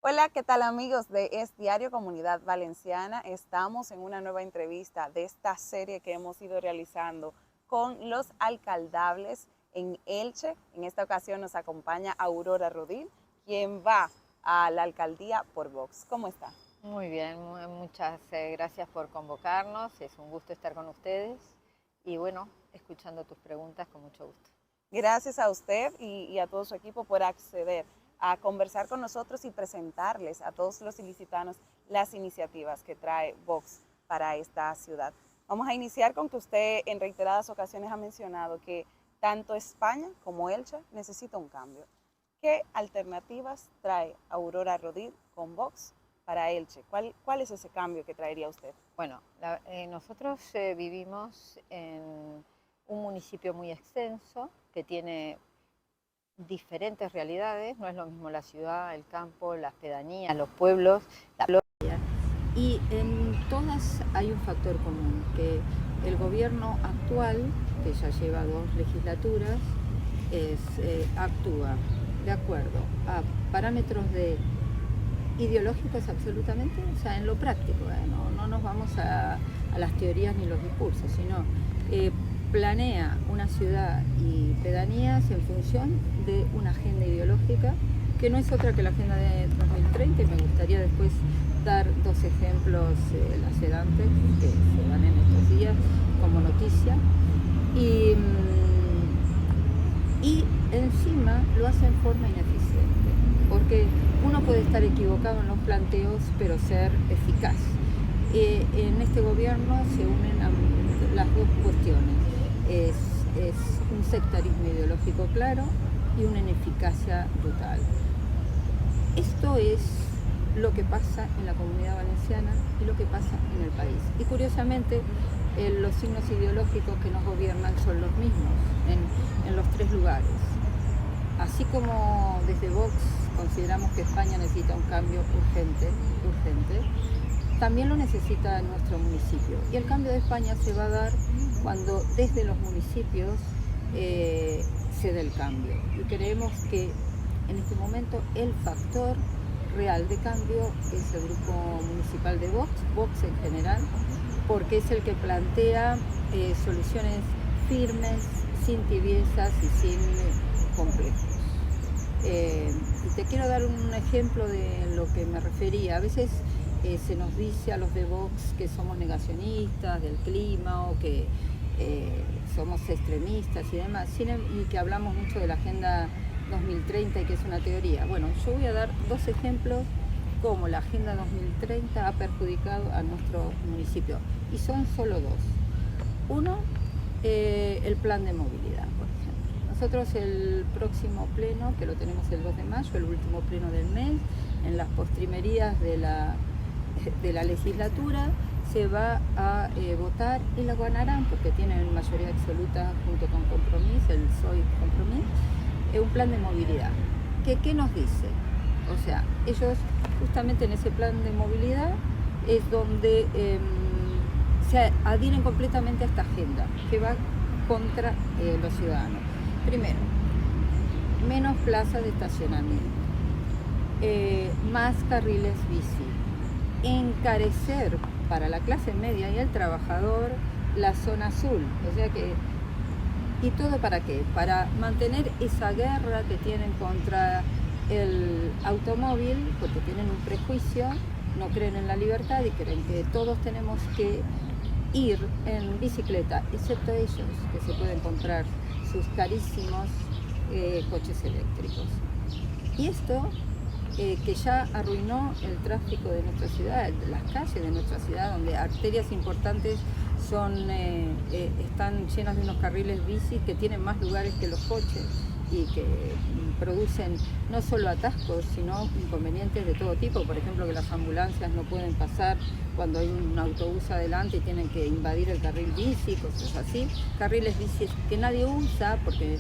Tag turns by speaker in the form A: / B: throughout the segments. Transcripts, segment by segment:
A: Hola, ¿qué tal amigos de Es Diario Comunidad Valenciana? Estamos en una nueva entrevista de esta serie que hemos ido realizando con los alcaldables en Elche. En esta ocasión nos acompaña Aurora Rodil, quien va a la alcaldía por Vox. ¿Cómo está?
B: Muy bien, muchas gracias por convocarnos, es un gusto estar con ustedes y bueno, escuchando tus preguntas con mucho gusto.
A: Gracias a usted y a todo su equipo por acceder a conversar con nosotros y presentarles a todos los ilicitanos las iniciativas que trae Vox para esta ciudad. Vamos a iniciar con que usted en reiteradas ocasiones ha mencionado que tanto España como Elche necesita un cambio. ¿Qué alternativas trae Aurora Rodil con Vox para Elche? ¿Cuál es ese cambio que traería usted?
B: Bueno, nosotros vivimos en un municipio muy extenso que tiene diferentes realidades, no es lo mismo la ciudad, el campo, las pedanías, los pueblos, la playa. Y en todas hay un factor común, que el gobierno actual, que ya lleva 2 legislaturas, actúa de acuerdo a parámetros ideológicos absolutamente, o sea, en lo práctico, no nos vamos a las teorías ni los discursos, sino planea una ciudad y pedanías en función de una agenda ideológica que no es otra que la agenda de 2030, y me gustaría después dar 2 ejemplos lacerantes que se dan en estos días como noticia. Y encima lo hace en forma ineficiente, porque uno puede estar equivocado en los planteos, pero ser eficaz. En este gobierno se unen las dos cuestiones. Es un sectarismo ideológico claro y una ineficacia brutal. Esto es lo que pasa en la Comunidad Valenciana y lo que pasa en el país. Y curiosamente, los signos ideológicos que nos gobiernan son los mismos en los 3 lugares. Así como desde Vox consideramos que España necesita un cambio urgente, también lo necesita nuestro municipio. Y el cambio de España se va a dar cuando desde los municipios se dé el cambio. Y creemos que en este momento el factor real de cambio es el grupo municipal de Vox en general, porque es el que plantea soluciones firmes, sin tibiezas y sin complejos. Y te quiero dar un ejemplo de lo que me refería. A veces se nos dice a los de Vox que somos negacionistas del clima o que somos extremistas y demás, y que hablamos mucho de la Agenda 2030 y que es una teoría. Bueno, yo voy a dar 2 ejemplos cómo la Agenda 2030 ha perjudicado a nuestro municipio, y son solo 2. Uno, el plan de movilidad, por ejemplo. Nosotros el próximo pleno, que lo tenemos el 2 de mayo, el último pleno del mes, en las postrimerías de la legislatura, se va a votar y la ganarán porque tienen mayoría absoluta junto con Compromís, el PSOE Compromís, un plan de movilidad. ¿Qué nos dice? O sea, ellos justamente en ese plan de movilidad es donde se adhieren completamente a esta agenda que va contra los ciudadanos. Primero, menos plazas de estacionamiento, más carriles bici, encarecer para la clase media y el trabajador la zona azul, o sea que, ¿y todo para qué? Para mantener esa guerra que tienen contra el automóvil, porque tienen un prejuicio, no creen en la libertad y creen que todos tenemos que ir en bicicleta, excepto ellos, que se pueden comprar sus carísimos coches eléctricos. Y esto que ya arruinó el tráfico de nuestra ciudad, las calles de nuestra ciudad, donde arterias importantes están llenas de unos carriles bici que tienen más lugares que los coches y que producen no solo atascos, sino inconvenientes de todo tipo. Por ejemplo, que las ambulancias no pueden pasar cuando hay un autobús adelante y tienen que invadir el carril bici, cosas así. Carriles bici que nadie usa porque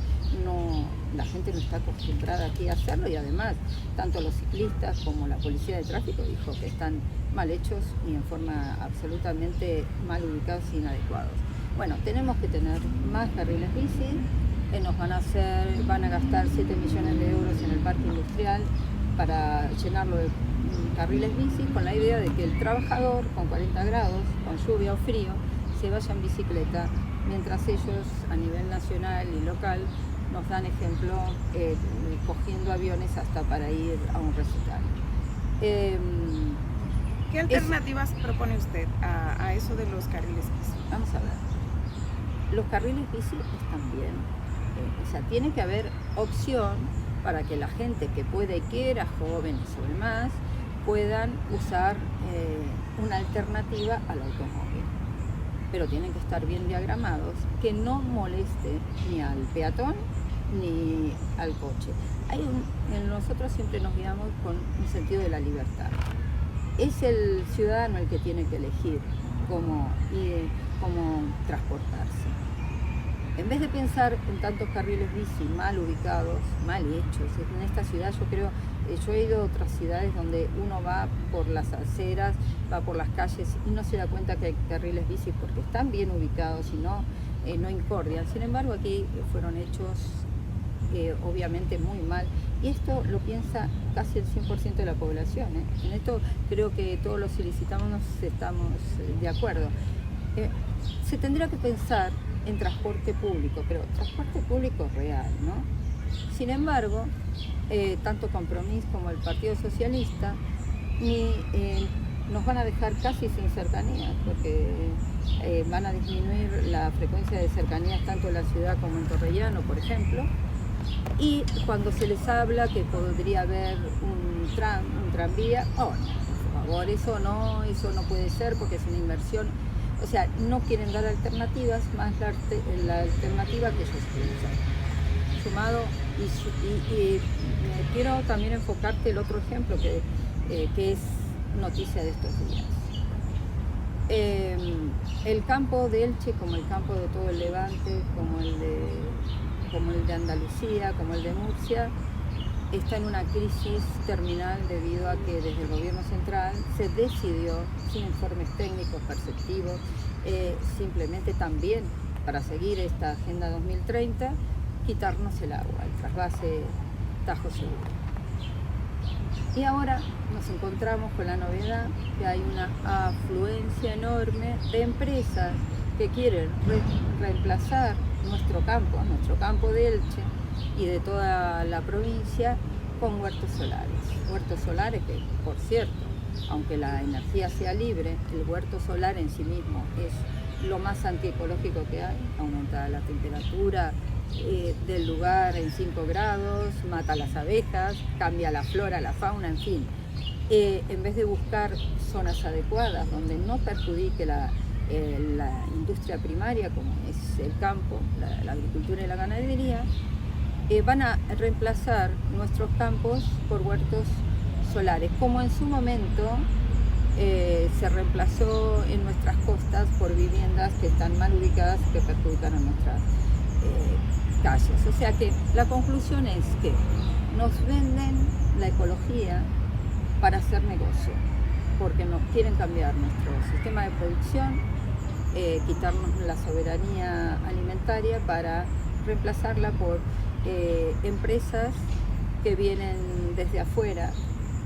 B: la gente no está acostumbrada aquí a hacerlo, y además tanto los ciclistas como la policía de tráfico dijo que están mal hechos y en forma absolutamente mal ubicados e inadecuados. Bueno, tenemos que tener más carriles bici, van a gastar 7 millones de euros en el parque industrial para llenarlo de carriles bici, con la idea de que el trabajador con 40 grados, con lluvia o frío, se vaya en bicicleta, mientras ellos a nivel nacional y local nos dan ejemplo cogiendo aviones hasta para ir a un recital.
A: ¿Qué alternativas propone usted a eso de los carriles bici?
B: Vamos a ver. Los carriles bici están bien. O sea, tiene que haber opción para que la gente que puede y quiera, jóvenes o demás, puedan usar una alternativa al automóvil. Pero tienen que estar bien diagramados, que no moleste ni al peatón ni al coche. Nosotros siempre nos guiamos con un sentido de la libertad. Es el ciudadano el que tiene que elegir cómo transportarse. En vez de pensar en tantos carriles bici mal ubicados, mal hechos, en esta ciudad yo he ido a otras ciudades donde uno va por las aceras, va por las calles y no se da cuenta que hay carriles bici porque están bien ubicados y no incordian. Sin embargo, aquí fueron hechos obviamente muy mal, y esto lo piensa casi el 100% de la población. En esto creo que todos los ilicitanos estamos de acuerdo. Se tendría que pensar en transporte público, pero transporte público real, ¿no? Sin embargo, tanto Compromís como el Partido Socialista nos van a dejar casi sin cercanías, porque van a disminuir la frecuencia de cercanías tanto en la ciudad como en Torrellano, por ejemplo. Y cuando se les habla que podría haber un tranvía, oh, no, por favor, eso no puede ser porque es una inversión. O sea, no quieren dar alternativas más la alternativa que ellos piensan. Sumado, y quiero también enfocarte el otro ejemplo que es noticia de estos días. El campo de Elche, como el campo de todo el Levante, como el de Andalucía, como el de Murcia, está en una crisis terminal debido a que desde el gobierno central se decidió, sin informes técnicos perceptivos, simplemente también para seguir esta Agenda 2030, quitarnos el agua, el trasvase Tajo Seguro. Y ahora nos encontramos con la novedad que hay una afluencia enorme de empresas que quieren reemplazar nuestro campo de Elche y de toda la provincia, con huertos solares. Huertos solares que, por cierto, aunque la energía sea libre, el huerto solar en sí mismo es lo más antiecológico que hay. Aumenta la temperatura del lugar en 5 grados, mata las abejas, cambia la flora, la fauna, en fin. En vez de buscar zonas adecuadas donde no perjudique la industria primaria, como es el campo, la agricultura y la ganadería, van a reemplazar nuestros campos por huertos solares, como en su momento se reemplazó en nuestras costas por viviendas que están mal ubicadas y que perjudican a nuestras calles. O sea que la conclusión es que nos venden la ecología para hacer negocio, porque nos quieren cambiar nuestro sistema de producción, quitarnos la soberanía alimentaria para reemplazarla por empresas que vienen desde afuera,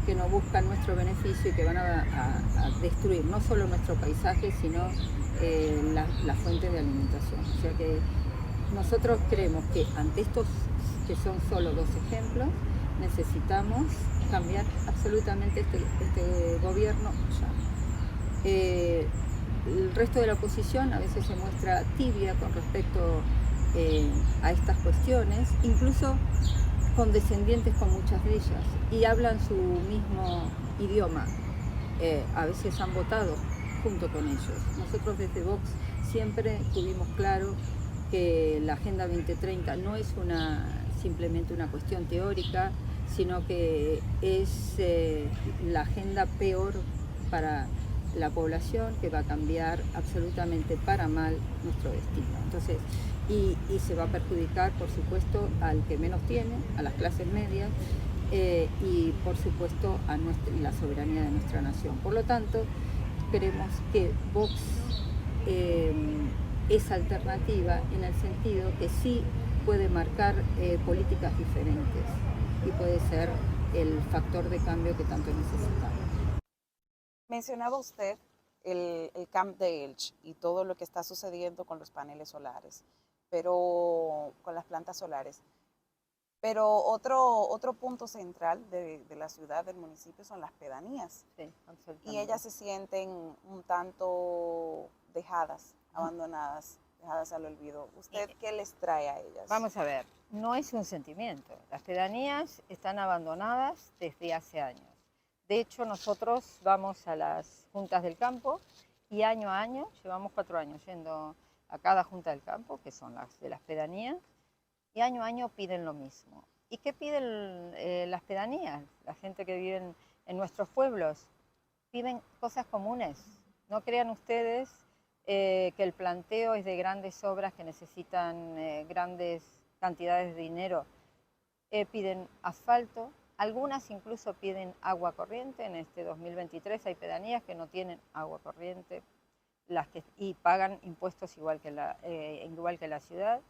B: que no buscan nuestro beneficio y que van a destruir no solo nuestro paisaje, sino la fuente de alimentación. O sea que nosotros creemos que ante estos, que son solo 2 ejemplos, necesitamos cambiar absolutamente este gobierno ya. El resto de la oposición a veces se muestra tibia con respecto a estas cuestiones, incluso condescendientes con muchas de ellas, y hablan su mismo idioma. A veces han votado junto con ellos. Nosotros desde Vox siempre tuvimos claro que la Agenda 2030 no es simplemente una cuestión teórica, sino que es la agenda peor para la población, que va a cambiar absolutamente para mal nuestro destino. Entonces, y se va a perjudicar, por supuesto, al que menos tiene, a las clases medias, y por supuesto a la soberanía de nuestra nación. Por lo tanto, creemos que Vox es alternativa en el sentido que sí puede marcar políticas diferentes y puede ser el factor de cambio que tanto necesitamos.
A: Mencionaba usted el Camp de Elche y todo lo que está sucediendo con los paneles solares, pero con las plantas solares. Pero otro punto central de la ciudad, del municipio, son las pedanías.
B: Sí,
A: Y ellas se sienten un tanto dejadas, abandonadas, dejadas al olvido. ¿Usted qué les trae a ellas?
B: Vamos a ver, no es un sentimiento. Las pedanías están abandonadas desde hace años. De hecho, nosotros vamos a las juntas del campo y año a año, llevamos 4 años yendo a cada junta del campo, que son las de las pedanías, y año a año piden lo mismo. ¿Y qué piden las pedanías? La gente que vive en nuestros pueblos piden cosas comunes. No crean ustedes que el planteo es de grandes obras que necesitan grandes cantidades de dinero. Piden asfalto, algunas incluso piden agua corriente. En este 2023 hay pedanías que no tienen agua corriente y pagan impuestos igual que la ciudad.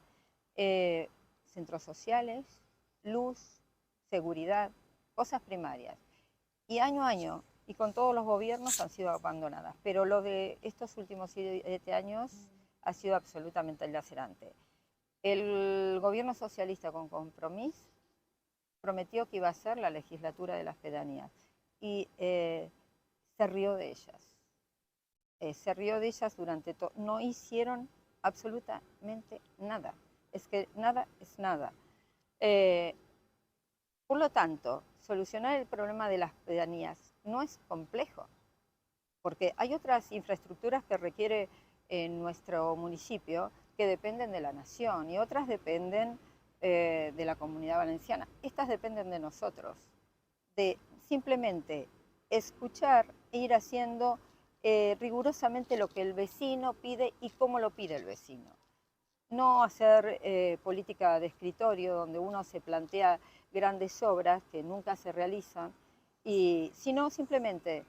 B: Centros sociales, luz, seguridad, cosas primarias. Y año a año, y con todos los gobiernos, han sido abandonadas. Pero lo de estos últimos 7 años ha sido absolutamente lacerante. El gobierno socialista con Compromís prometió que iba a ser la legislatura de las pedanías y se rió de ellas. Se rió de ellas durante todo. No hicieron absolutamente nada. Es que nada es nada. Por lo tanto, solucionar el problema de las pedanías no es complejo, porque hay otras infraestructuras que requiere nuestro municipio que dependen de la nación y otras dependen de la Comunidad Valenciana. Estas dependen de nosotros, de simplemente escuchar e ir haciendo rigurosamente lo que el vecino pide y cómo lo pide el vecino. No hacer política de escritorio donde uno se plantea grandes obras que nunca se realizan, sino simplemente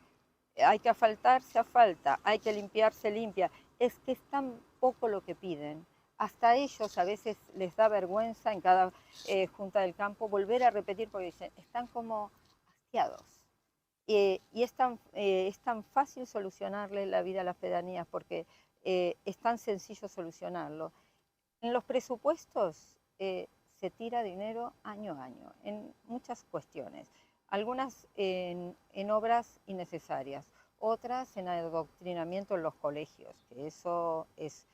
B: hay que asfaltar, se asfalta, hay que limpiar, se limpia. Es que es tan poco lo que piden. Hasta ellos a veces les da vergüenza en cada junta del campo volver a repetir porque dicen, están como hastiados. Y es tan fácil solucionarle la vida a las pedanías porque es tan sencillo solucionarlo. En los presupuestos se tira dinero año a año en muchas cuestiones, algunas en obras innecesarias, otras en adoctrinamiento en los colegios, que eso es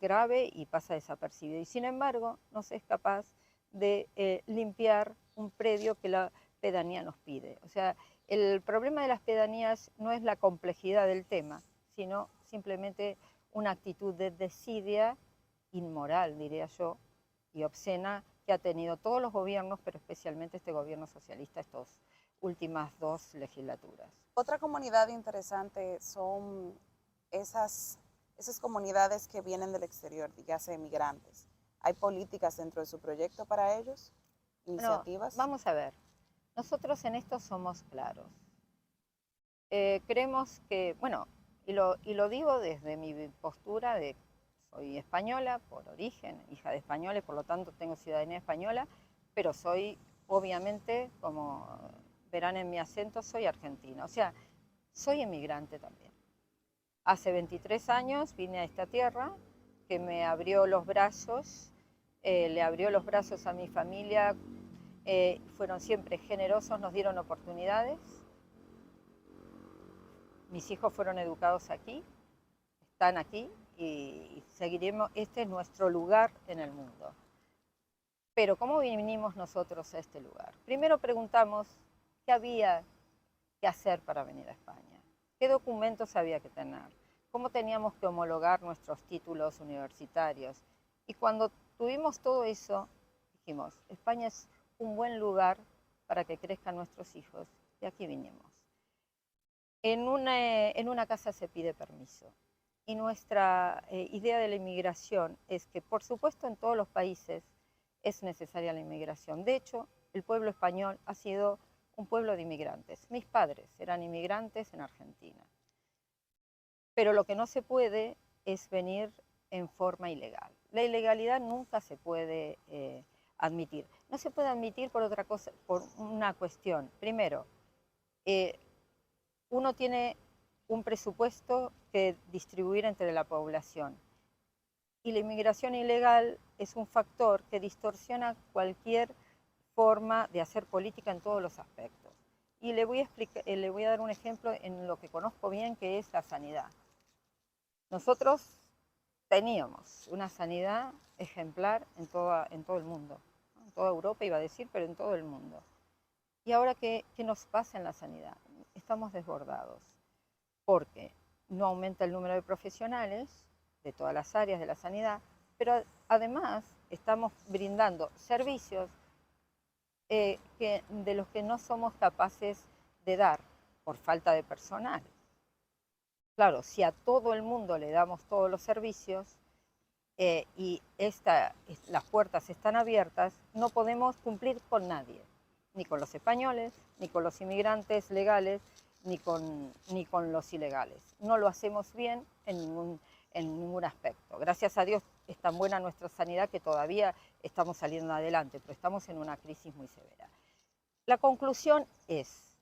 B: grave y pasa desapercibido. Y sin embargo, no se es capaz de limpiar un predio que la pedanía nos pide. O sea, el problema de las pedanías no es la complejidad del tema, sino simplemente una actitud de desidia inmoral, diría yo, y obscena que ha tenido todos los gobiernos, pero especialmente este gobierno socialista, estas últimas 2 legislaturas.
A: Otra comunidad interesante son esas comunidades que vienen del exterior, dígase migrantes. ¿Hay políticas dentro de su proyecto para ellos? ¿Iniciativas?
B: No, vamos a ver, nosotros en esto somos claros. Creemos que, bueno, y lo digo desde mi postura de soy española por origen, hija de españoles, por lo tanto tengo ciudadanía española, pero soy, obviamente, como verán en mi acento, soy argentina. O sea, soy emigrante también. Hace 23 años vine a esta tierra que me abrió los brazos, le abrió los brazos a mi familia, fueron siempre generosos, nos dieron oportunidades. Mis hijos fueron educados aquí, están aquí y seguiremos, este es nuestro lugar en el mundo. Pero ¿cómo vinimos nosotros a este lugar? Primero preguntamos qué había que hacer para venir a España, qué documentos había que tener, cómo teníamos que homologar nuestros títulos universitarios. Y cuando tuvimos todo eso, dijimos, España es un buen lugar para que crezcan nuestros hijos, y aquí vinimos. En una casa se pide permiso. Y nuestra idea de la inmigración es que, por supuesto, en todos los países es necesaria la inmigración. De hecho, el pueblo español ha sido un pueblo de inmigrantes. Mis padres eran inmigrantes en Argentina. Pero lo que no se puede es venir en forma ilegal. La ilegalidad nunca se puede admitir. No se puede admitir por otra cosa, por una cuestión. Primero, uno tiene un presupuesto que distribuir entre la población. Y la inmigración ilegal es un factor que distorsiona cualquier forma de hacer política en todos los aspectos. Y le voy a dar un ejemplo en lo que conozco bien, que es la sanidad. Nosotros teníamos una sanidad ejemplar en todo el mundo, en toda Europa iba a decir, pero en todo el mundo. ¿Y ahora qué nos pasa en la sanidad? Estamos desbordados, porque no aumenta el número de profesionales de todas las áreas de la sanidad, pero además estamos brindando servicios de los que no somos capaces de dar por falta de personal. Claro, si a todo el mundo le damos todos los servicios y las puertas están abiertas, no podemos cumplir con nadie, ni con los españoles, ni con los inmigrantes legales, ni con los ilegales. No lo hacemos bien en ningún aspecto. Gracias a Dios es tan buena nuestra sanidad que todavía estamos saliendo adelante, pero estamos en una crisis muy severa. La conclusión es,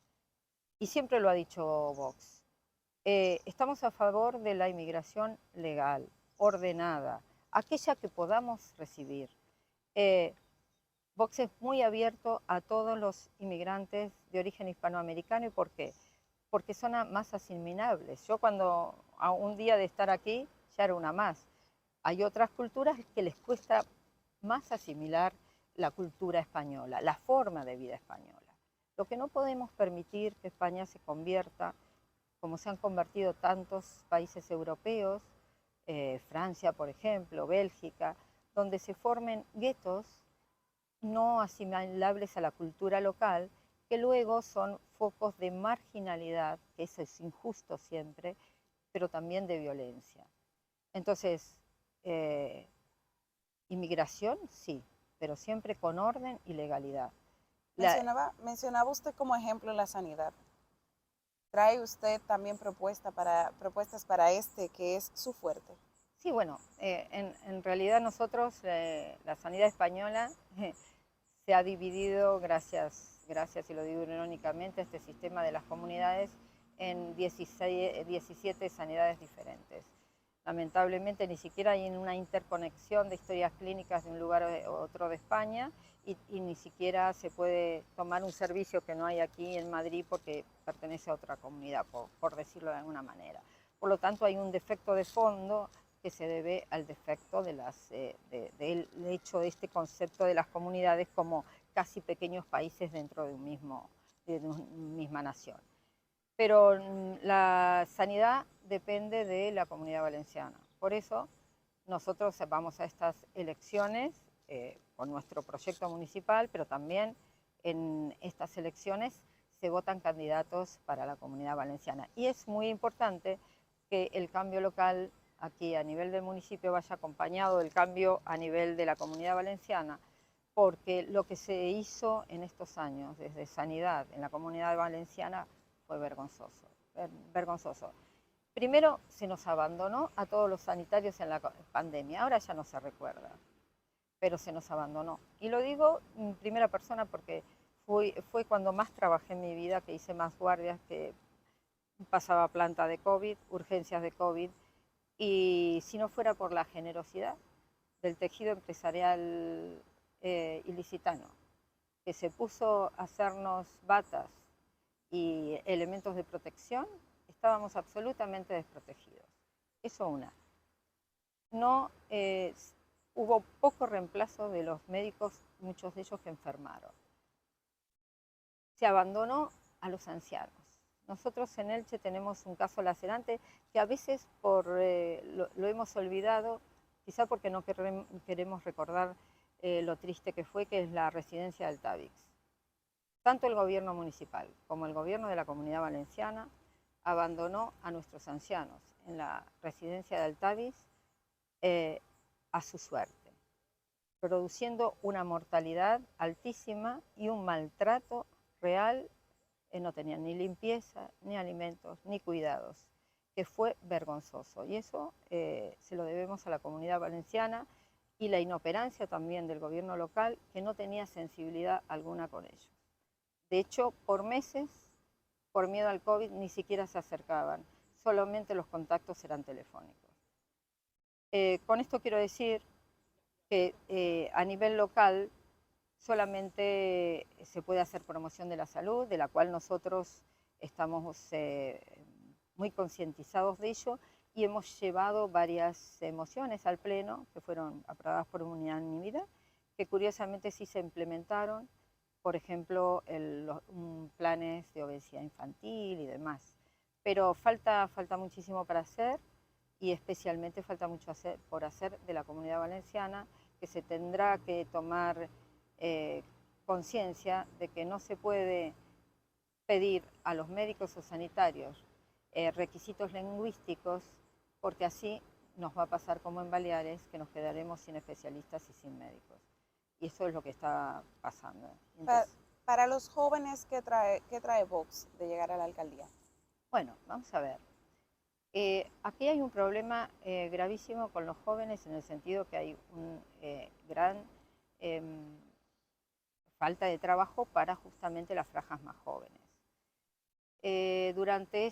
B: y siempre lo ha dicho Vox, estamos a favor de la inmigración legal, ordenada, aquella que podamos recibir. Vox es muy abierto a todos los inmigrantes de origen hispanoamericano. ¿Y por qué? Porque son más asimilables. Yo cuando a un día de estar aquí ya era una más. Hay otras culturas que les cuesta más asimilar la cultura española, la forma de vida española. Lo que no podemos permitir que España se convierta, como se han convertido tantos países europeos, Francia, por ejemplo, Bélgica, donde se formen guetos no asimilables a la cultura local, que luego son focos de marginalidad, que eso es injusto siempre, pero también de violencia. Entonces, inmigración, sí, pero siempre con orden y legalidad.
A: Mencionaba usted como ejemplo la sanidad. ¿Trae usted también propuestas para que es su fuerte?
B: Sí, bueno, en realidad nosotros, la sanidad española, se ha dividido, gracias, y lo digo irónicamente, este sistema de las comunidades en 17 sanidades diferentes. Lamentablemente ni siquiera hay una interconexión de historias clínicas de un lugar a otro de España y ni siquiera se puede tomar un servicio que no hay aquí en Madrid porque pertenece a otra comunidad, por decirlo de alguna manera. Por lo tanto, hay un defecto de fondo que se debe al defecto del hecho de este concepto de las comunidades como casi pequeños países dentro de una misma nación. Pero la sanidad depende de la Comunidad Valenciana. Por eso nosotros vamos a estas elecciones con nuestro proyecto municipal, pero también en estas elecciones se votan candidatos para la Comunidad Valenciana. Y es muy importante que el cambio local aquí a nivel del municipio vaya acompañado del cambio a nivel de la Comunidad Valenciana, porque lo que se hizo en estos años desde sanidad en la Comunidad Valenciana fue vergonzoso, vergonzoso. Primero se nos abandonó a todos los sanitarios en la pandemia, ahora ya no se recuerda, pero se nos abandonó. Y lo digo en primera persona porque fue cuando más trabajé en mi vida, que hice más guardias, que pasaba planta de COVID, urgencias de COVID, y si no fuera por la generosidad del tejido empresarial ilicitano, que se puso a hacernos batas y elementos de protección, estábamos absolutamente desprotegidos. Eso una. No, hubo poco reemplazo de los médicos, muchos de ellos que enfermaron. Se abandonó a los ancianos. Nosotros en Elche tenemos un caso lacerante que a veces lo hemos olvidado, quizá porque no queremos recordar lo triste que fue, que es la residencia del Tavix. Tanto el gobierno municipal como el gobierno de la Comunidad Valenciana abandonó a nuestros ancianos en la residencia de Altavix a su suerte, produciendo una mortalidad altísima y un maltrato real. No tenían ni limpieza, ni alimentos, ni cuidados, que fue vergonzoso. Y eso se lo debemos a la Comunidad Valenciana y la inoperancia también del gobierno local, que no tenía sensibilidad alguna con ellos. De hecho, por meses, por miedo al COVID, ni siquiera se acercaban, solamente los contactos eran telefónicos. Con esto quiero decir que a nivel local solamente se puede hacer promoción de la salud, de la cual nosotros estamos muy concientizados de ello, y hemos llevado varias mociones al Pleno que fueron aprobadas por unanimidad, que curiosamente sí se implementaron, por ejemplo, los planes de obesidad infantil y demás. Pero falta muchísimo para hacer, y especialmente falta mucho por hacer de la Comunidad Valenciana, que se tendrá que tomar conciencia de que no se puede pedir a los médicos o sanitarios requisitos lingüísticos, porque así nos va a pasar como en Baleares, que nos quedaremos sin especialistas y sin médicos. Y eso es lo que está pasando.
A: Entonces, para los jóvenes, ¿qué trae Vox de llegar a la alcaldía?
B: Bueno, vamos a ver. Aquí hay un problema gravísimo con los jóvenes, en el sentido que hay un gran falta de trabajo para justamente las franjas más jóvenes. Durante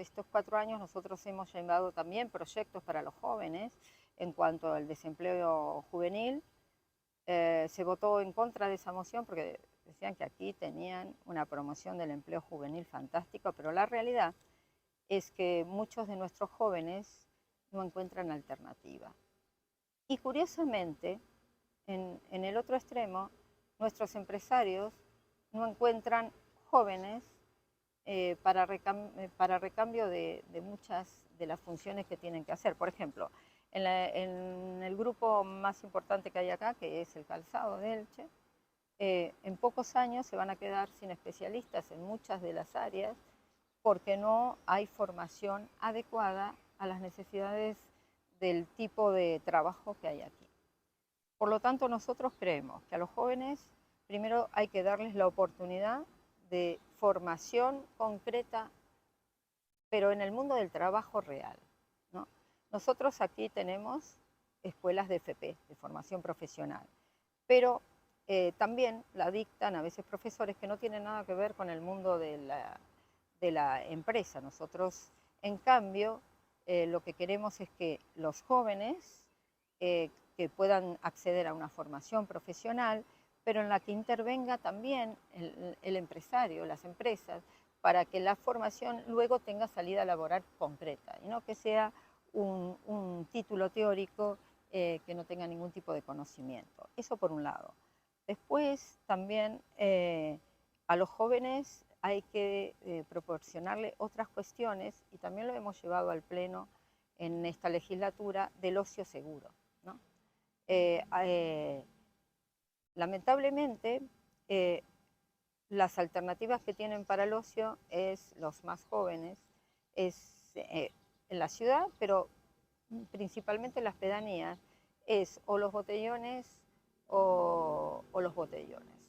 B: estos 4 años nosotros hemos llevado también proyectos para los jóvenes en cuanto al desempleo juvenil. Se votó en contra de esa moción porque decían que aquí tenían una promoción del empleo juvenil fantástico, pero la realidad es que muchos de nuestros jóvenes no encuentran alternativa. Y curiosamente, en el otro extremo, nuestros empresarios no encuentran jóvenes para recambio de muchas de las funciones que tienen que hacer. Por ejemplo, en el grupo más importante que hay acá, que es el calzado de Elche, en pocos años se van a quedar sin especialistas en muchas de las áreas, porque no hay formación adecuada a las necesidades del tipo de trabajo que hay aquí. Por lo tanto, nosotros creemos que a los jóvenes primero hay que darles la oportunidad de formación concreta, pero en el mundo del trabajo real, ¿no? Nosotros aquí tenemos escuelas de FP, de formación profesional, pero también la dictan a veces profesores que no tienen nada que ver con el mundo de la empresa. Nosotros, en cambio, lo que queremos es que los jóvenes que puedan acceder a una formación profesional, pero en la que intervenga también el empresario, las empresas, para que la formación luego tenga salida laboral concreta, y no que sea un título teórico que no tenga ningún tipo de conocimiento. Eso por un lado. Después también a los jóvenes hay que proporcionarle otras cuestiones, y también lo hemos llevado al Pleno en esta legislatura, del ocio seguro, ¿no? Lamentablemente, las alternativas que tienen para el ocio es los más jóvenes, es en la ciudad, pero principalmente en las pedanías, es o los botellones o los botellones.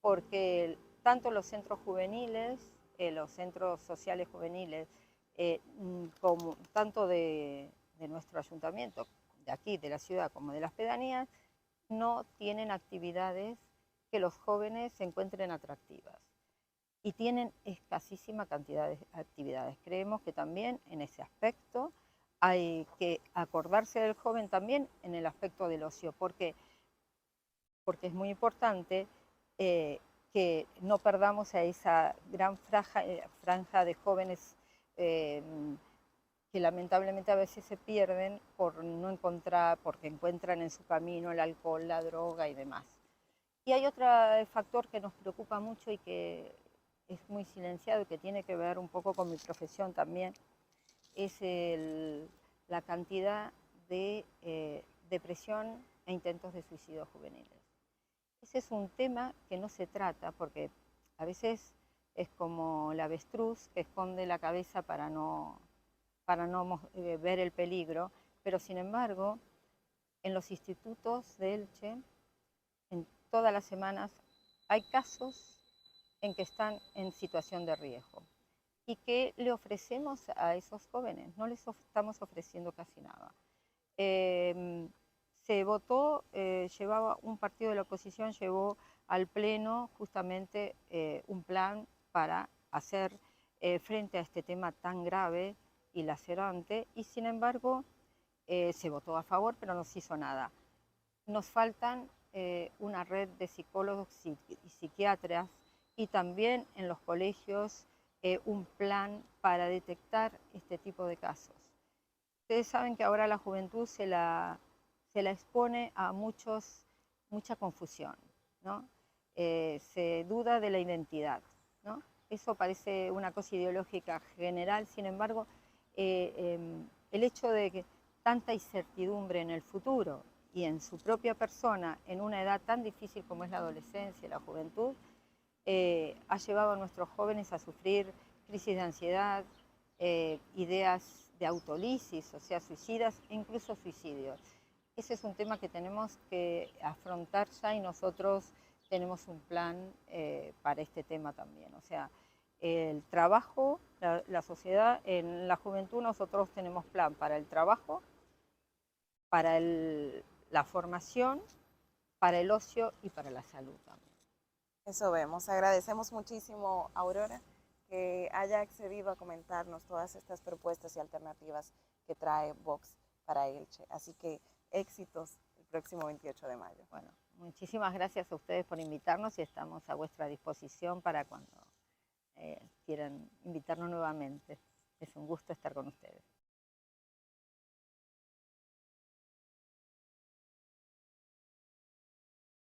B: Porque tanto los centros juveniles, los centros sociales juveniles, como tanto de nuestro ayuntamiento, de aquí, de la ciudad, como de las pedanías, no tienen actividades que los jóvenes se encuentren atractivas, y tienen escasísima cantidad de actividades. Creemos que también en ese aspecto hay que acordarse del joven también en el aspecto del ocio, porque es muy importante que no perdamos a esa gran franja de jóvenes que lamentablemente a veces se pierden porque encuentran en su camino el alcohol, la droga y demás. Y hay otro factor que nos preocupa mucho y que es muy silenciado y que tiene que ver un poco con mi profesión también, es la cantidad de depresión e intentos de suicidio juveniles. Ese es un tema que no se trata, porque a veces es como la avestruz que esconde la cabeza para no ver el peligro, pero sin embargo, en los institutos de Elche, en todas las semanas, hay casos en que están en situación de riesgo. ¿Y qué le ofrecemos a esos jóvenes? No les estamos ofreciendo casi nada. Se votó, un partido de la oposición llevó al Pleno justamente un plan para hacer frente a este tema tan grave y lacerante, y sin embargo se votó a favor, pero no se hizo nada. Nos faltan una red de psicólogos y psiquiatras, y también en los colegios un plan para detectar este tipo de casos. Ustedes saben que ahora la juventud se la expone a mucha confusión, ¿no? Se duda de la identidad, ¿no? Eso parece una cosa ideológica general, sin embargo, el hecho de que tanta incertidumbre en el futuro y en su propia persona, en una edad tan difícil como es la adolescencia y la juventud, ha llevado a nuestros jóvenes a sufrir crisis de ansiedad, ideas de autolisis, o sea, suicidas, e incluso suicidios. Ese es un tema que tenemos que afrontar ya, y nosotros tenemos un plan para este tema también. O sea, el trabajo, la sociedad, en la juventud nosotros tenemos plan para el trabajo, para la formación, para el ocio y para la salud también.
A: Eso vemos. Agradecemos muchísimo, Aurora, que haya accedido a comentarnos todas estas propuestas y alternativas que trae Vox para Elche. Así que éxitos el próximo 28 de mayo.
B: Bueno, muchísimas gracias a ustedes por invitarnos, y estamos a vuestra disposición para cuando quieran invitarnos nuevamente. Es un gusto estar con ustedes.